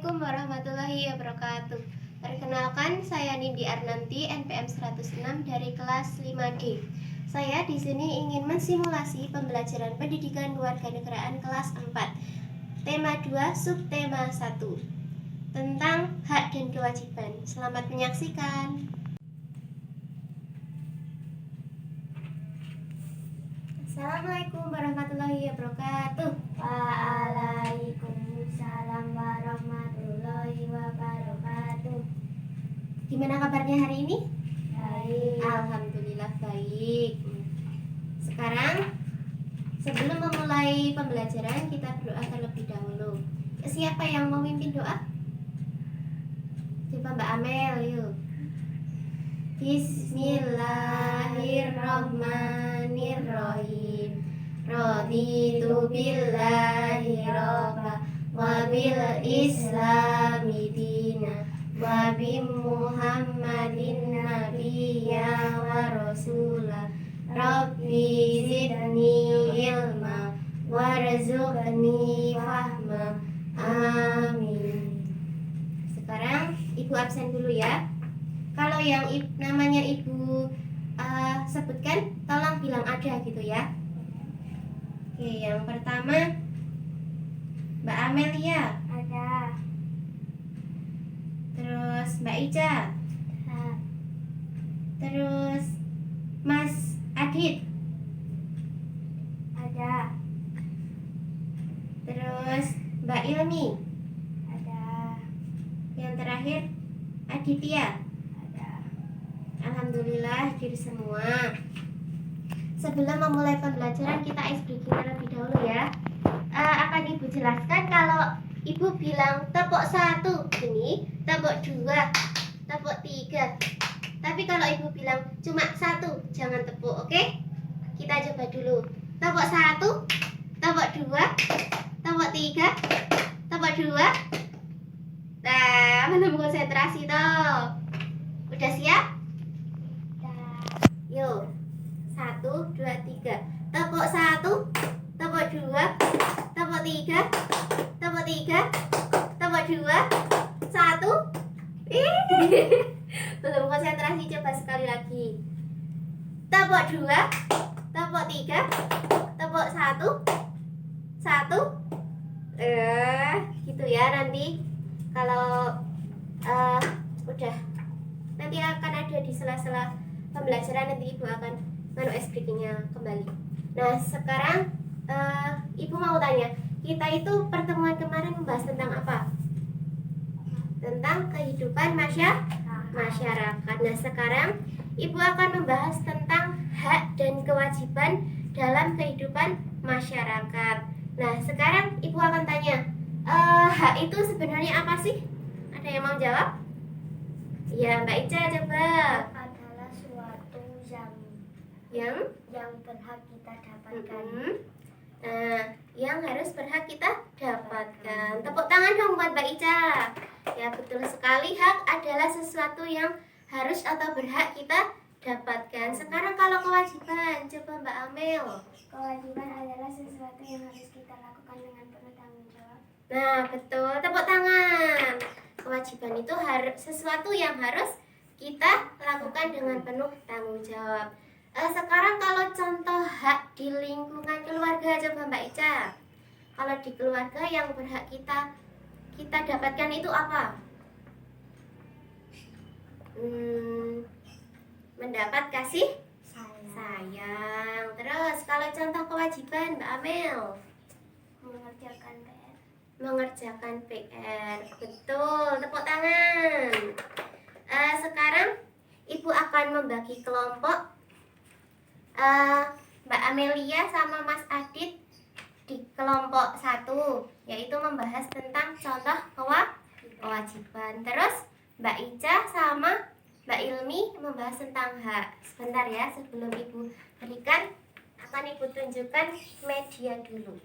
Assalamualaikum warahmatullahi wabarakatuh. Perkenalkan, saya Nindi Arnanti, NPM 106 dari kelas 5D. Saya di sini ingin mensimulasi pembelajaran pendidikan kewarganegaraan kelas 4. Tema 2, subtema 1. Tentang hak dan kewajiban. Selamat menyaksikan. Assalamualaikum warahmatullahi wabarakatuh. Waalaikumsalam warahmatullahi wabarakatuh. Gimana kabarnya hari ini? Baik. Alhamdulillah baik. Sekarang sebelum memulai pembelajaran kita berdoa terlebih dahulu. Siapa yang mau memimpin doa? Coba Mbak Amel, yuk. Bismillahirrahmanirrahim. Raditu billahi robba wa bil islami dina wa bi Muhammadin nabiyya wa rasula. Rabbi zidni ilma warzuqni fahma. Amin. Sekarang Ibu absen dulu ya. Kalau yang namanya Ibu sebutkan, tolong bilang ada gitu ya. Oke, yang pertama Mbak Amelia. Ada. Terus Mbak Ica. Terus Mas Adit. Ada. Terus Mbak Ilmi. Ada. Yang terakhir Aditya. Ada. Alhamdulillah hadir semua. Sebelum memulai pembelajaran kita icebreaking terlebih dahulu ya. Akan Ibu jelaskan kalau Ibu bilang tepuk 1 ini, tepuk 2, tepuk 3. Tapi kalau Ibu bilang cuma 1, jangan tepuk, oke? Kita coba dulu. Tepuk 1, tepuk 2, tepuk 3, tepuk 2. Nah, belum konsentrasi toh. Udah siap? Yuk. 1, 2, 3. Tepuk 1, tepuk 2, tepuk 3, tepuk 3, tepuk 2, 1. Belum konsentrasi, coba sekali lagi. Tepuk 2, tepuk 3, tepuk 1, 1. Gitu ya nanti. Kalau udah, nanti akan ada di sela-sela pembelajaran, nanti Ibu akan icebreakingnya kembali. Nah sekarang Ibu mau tanya, kita itu pertemuan kemarin membahas tentang apa? Tentang kehidupan masyarakat. Nah sekarang Ibu akan membahas tentang hak dan kewajiban dalam kehidupan masyarakat. Nah sekarang Ibu akan tanya, hak itu sebenarnya apa sih? Ada yang mau jawab? Ya Mbak Ica coba. Adalah suatu yang berhak kita dapatkan. Nah, yang harus berhak kita dapatkan. Tepuk tangan dong buat Mbak Ica. Ya betul sekali, hak adalah sesuatu yang harus atau berhak kita dapatkan. Sekarang kalau kewajiban, coba Mbak Amel. Kewajiban adalah sesuatu yang harus kita lakukan dengan penuh tanggung jawab. Nah betul, tepuk tangan. Kewajiban itu sesuatu yang harus kita lakukan dengan penuh tanggung jawab. Sekarang kalau contoh hak di lingkungan keluarga, coba Mbak Ica. Kalau di keluarga yang berhak kita dapatkan itu apa? Mendapat kasih sayang. Terus kalau contoh kewajiban Mbak Amel, mengerjakan PR. Betul, tepuk tangan. Sekarang Ibu akan membagi kelompok. Mbak Amelia sama Mas Adit di kelompok 1, yaitu membahas tentang contoh kewajiban. Terus Mbak Ica sama Mbak Ilmi membahas tentang hak. Sebentar ya, sebelum Ibu berikan, akan Ibu tunjukkan media dulu.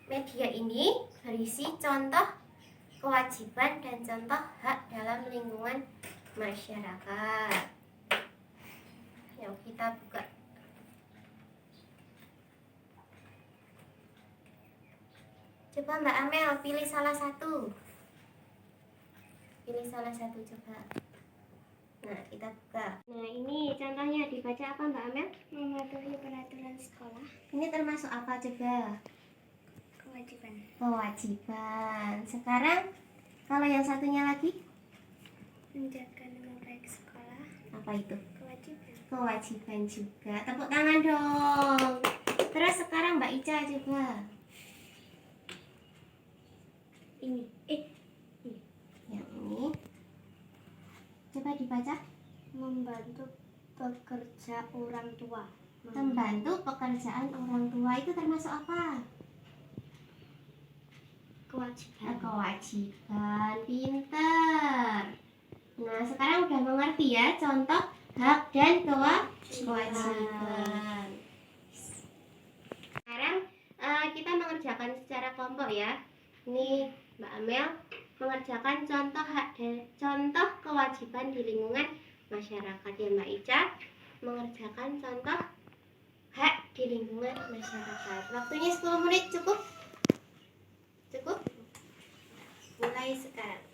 Media ini berisi contoh kewajiban dan contoh hak dalam lingkungan masyarakat. Yuk kita buka. Coba Mbak Amel pilih salah satu. Pilih salah satu coba. Nah, kita buka. Nah, ini contohnya dibaca apa Mbak Amel? Mematuhi peraturan sekolah. Ini termasuk apa coba? Kewajiban. Kewajiban. Sekarang kalau yang satunya lagi Menjaga nama baik sekolah. apa itu? Kewajiban. Kewajiban juga. Tepuk tangan dong. Terus sekarang Mbak Ica coba. Ini. Yang ini. Coba dibaca. Membantu pekerja orang tua. Membantu pekerjaan orang tua itu termasuk apa? Kewajiban. Kewajiban. Pinter. Nah, sekarang udah mengerti ya contoh hak dan kewajiban. Sekarang kita mengerjakan secara kelompok ya. Ini Mbak Amel mengerjakan contoh hak dan contoh kewajiban di lingkungan masyarakat ya. Mbak Ica mengerjakan contoh hak di lingkungan masyarakat. Waktunya 10 menit cukup? Cukup? Mulai sekarang.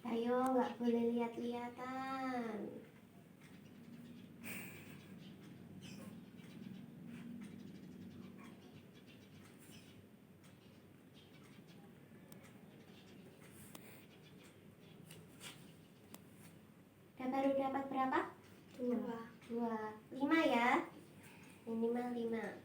Ayo, nggak boleh lihat-lihatan. Baru dapat berapa? 2. 2. 5 ya. Minimal 5.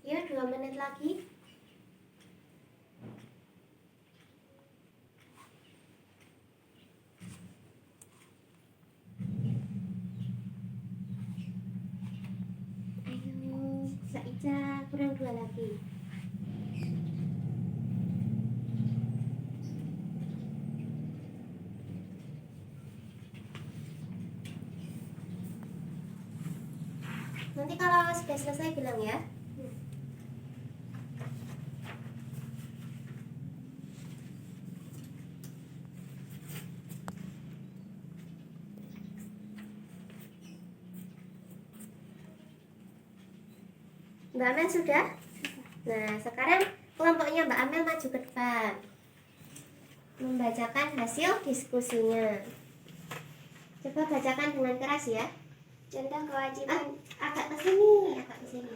Ya, 2 menit lagi. Ayo, Mbak Ica, kurang 2 lagi. Nanti kalau sudah selesai bilang ya. Mbak Amel sudah? Nah, sekarang kelompoknya Mbak Amel maju ke depan. Membacakan hasil diskusinya. Coba bacakan dengan keras ya. Contoh kewajiban. Agak ke sini, agak ke sini.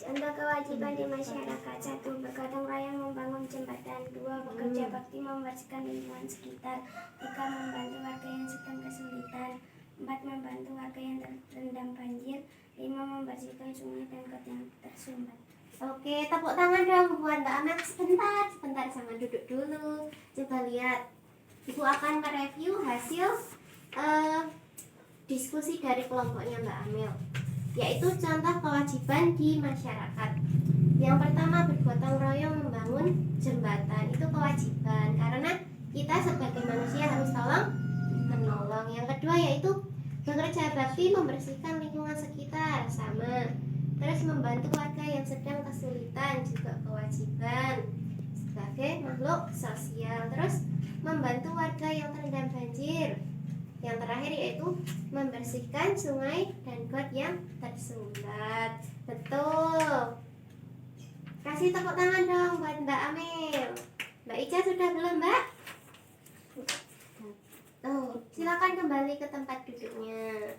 Contoh kewajiban di masyarakat. 1. Bergotong royong membangun jembatan. 2. Bekerja bakti membersihkan lingkungan sekitar. 3. Membantu warga yang sedang kesulitan. 4. Membantu warga yang terendam banjir. 5. Membersihkan sungai dan got yang tersumbat. Oke, tepuk tangan dong buat Mbak Amel. Sebentar, jangan duduk dulu. Coba lihat. Ibu akan mereview hasil diskusi dari kelompoknya Mbak Amel, yaitu contoh kewajiban di masyarakat. Yang pertama, bergotong royong membangun jembatan. Itu kewajiban karena kita sebagai manusia harus tolong menolong. Yang kedua yaitu bekerja bakti membersihkan lingkungan sekitar, sama. Terus membantu warga yang sedang kesulitan, juga kewajiban sebagai makhluk sosial. Terus membantu warga yang terendam banjir. Yang terakhir yaitu membersihkan sungai dan got yang tersumbat. Betul. Kasih tepuk tangan dong buat Mbak Amel. Mbak Ica sudah belum, Mbak? Silakan kembali ke tempat duduknya.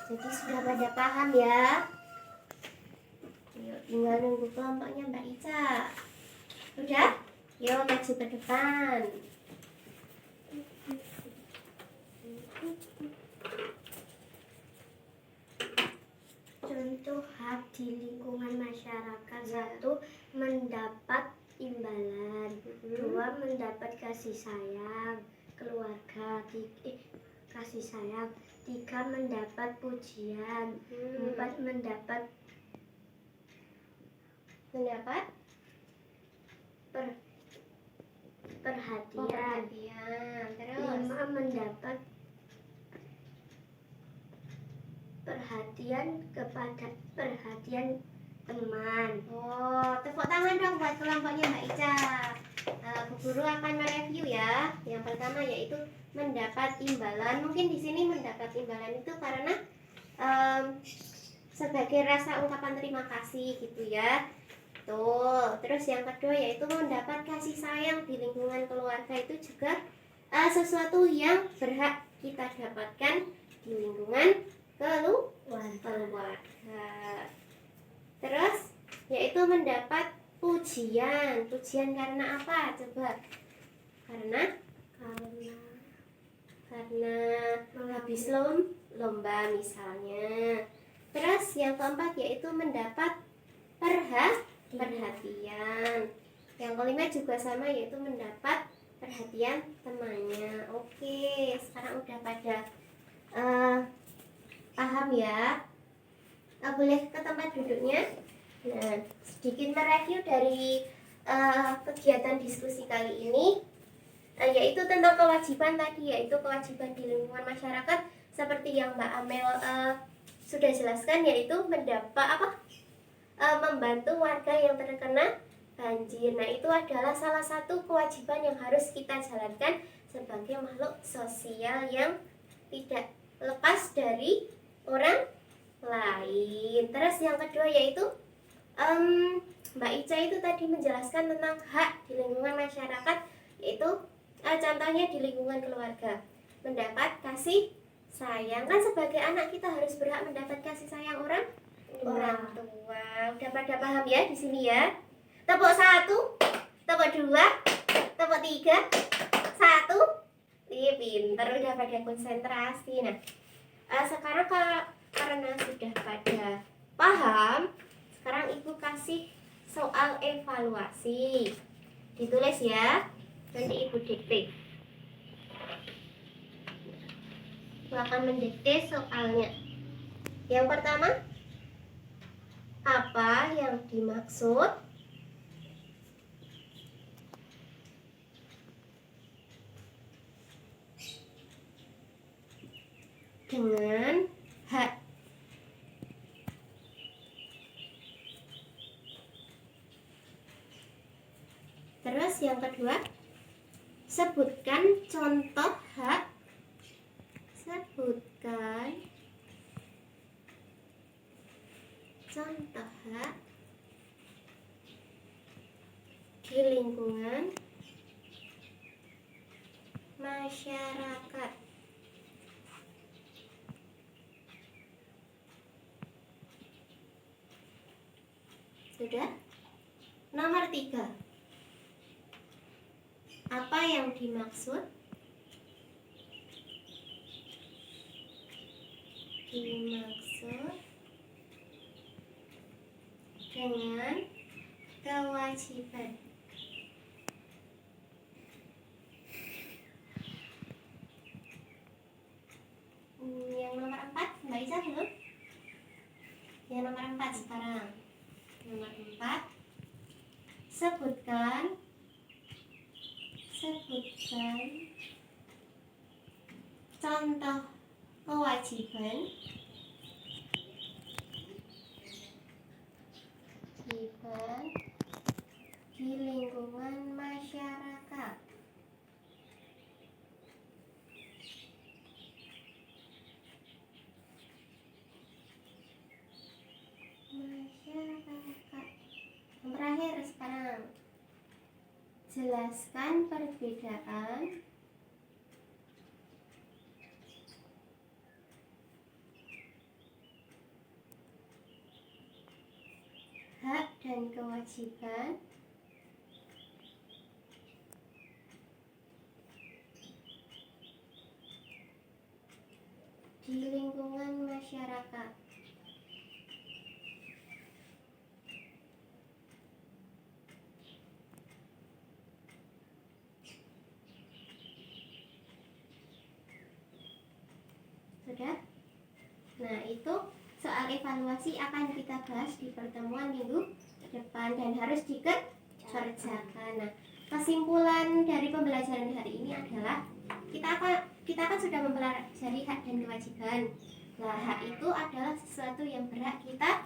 Jadi sudah pada paham ya? Yuk, tinggal nunggu kelompoknya Mbak Ica. Udah? Yuk maju ke depan. Contoh hak di lingkungan masyarakat. 1. Mendapat imbalan. 2. Mendapat kasih sayang keluarga. Kasih sayang. 3. Mendapat pujian. 4. Mendapat perhatian. Terus 5. Mendapat perhatian teman. tepuk tangan dong buat kelompoknya Mbak Ica. Bu Guru akan mereview ya. Yang pertama yaitu mendapat imbalan. Mungkin di sini mendapat imbalan itu karena sebagai rasa ungkapan terima kasih gitu ya. Tuh. Terus yang kedua yaitu mendapat kasih sayang di lingkungan keluarga, itu juga sesuatu yang berhak kita dapatkan di lingkungan keluarga. Terus yaitu mendapat pujian. Pujian karena apa? Coba. Karena habis lomba misalnya. Terus yang keempat yaitu mendapat perhatian. Yang kelima juga sama, yaitu mendapat perhatian temannya. Oke, sekarang udah pada paham ya? Boleh ke tempat duduknya. Nah, sedikit mereview dari kegiatan diskusi kali ini, yaitu tentang kewajiban tadi, yaitu kewajiban di lingkungan masyarakat seperti yang Mbak Amel sudah jelaskan, yaitu membantu warga yang terkena banjir. Nah, itu adalah salah satu kewajiban yang harus kita jalankan sebagai makhluk sosial yang tidak lepas dari orang lain. Terus yang kedua yaitu Mbak Ica itu tadi menjelaskan tentang hak di lingkungan masyarakat, yaitu contohnya di lingkungan keluarga, mendapat kasih sayang. Kan sebagai anak kita harus berhak mendapat kasih sayang orang tua. Udah pada paham ya di sini ya? Tepuk 1, tepuk 2, tepuk 3, 1. Ih, pinter, udah pada konsentrasi. Nah, sekarang karena sudah pada paham, sekarang Ibu kasih soal evaluasi. Ditulis ya, nanti Ibu dikte. Ibu akan mendikte soalnya. Yang pertama, apa yang dimaksud dengan hak? Terus yang kedua, sebutkan contoh hak. Sebutkan contoh hak di lingkungan masyarakat. Sudah? Nomor 3. Apa yang dimaksud dengan kewajiban? Yang nomor 4, Mbak Isa belum? Yang nomor 4 sekarang. Nomor 4, sebutkan contoh kewajiban di di lingkungan masyarakat. Masyarakat. Yang terakhir sekarang, jelaskan perbedaan hak dan kewajiban di lingkungan masyarakat. Sudah? Nah, itu soal evaluasi akan kita bahas di pertemuan minggu depan dan harus dikerjakan. Nah, kesimpulan dari pembelajaran hari ini adalah kita kan sudah mempelajari hak dan kewajiban. Nah, hak itu adalah sesuatu yang berhak kita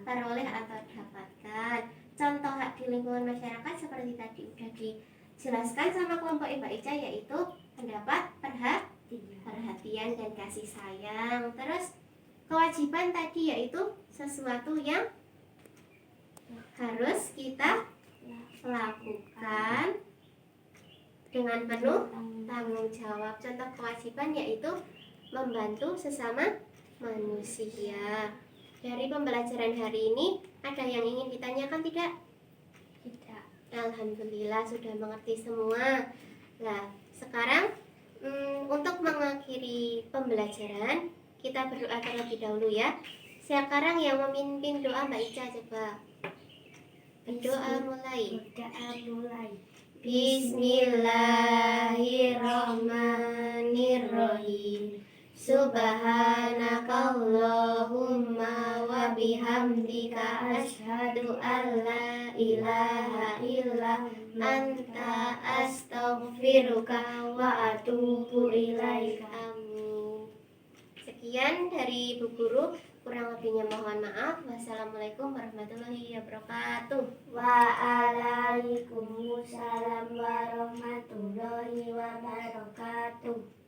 peroleh atau dapatkan. Contoh hak di lingkungan masyarakat seperti tadi udah dijelaskan sama kelompok Mbak Ica, yaitu mendapat perhatian dan kasih sayang. Terus kewajiban tadi yaitu sesuatu yang harus kita lakukan dengan penuh tanggung jawab. Contoh kewajiban yaitu membantu sesama manusia. Dari pembelajaran hari ini ada yang ingin ditanyakan tidak? Tidak. Alhamdulillah sudah mengerti semua. Nah, sekarang untuk mengakhiri pembelajaran kita berdoa terlebih dahulu ya. Sekarang yang memimpin doa Mbak Ica coba. Berdoa mulai. Bismillahirrahmanirrahim. Subhanakallahumma wa bihamdika asyhadu an la ilaha illa anta astaghfiruka wa atubu ilaika. Amin. Sekian dari Bu Guru, kurang lebihnya mohon maaf. Wassalamualaikum warahmatullahi wabarakatuh. Waalaikumsalam warahmatullahi wabarakatuh.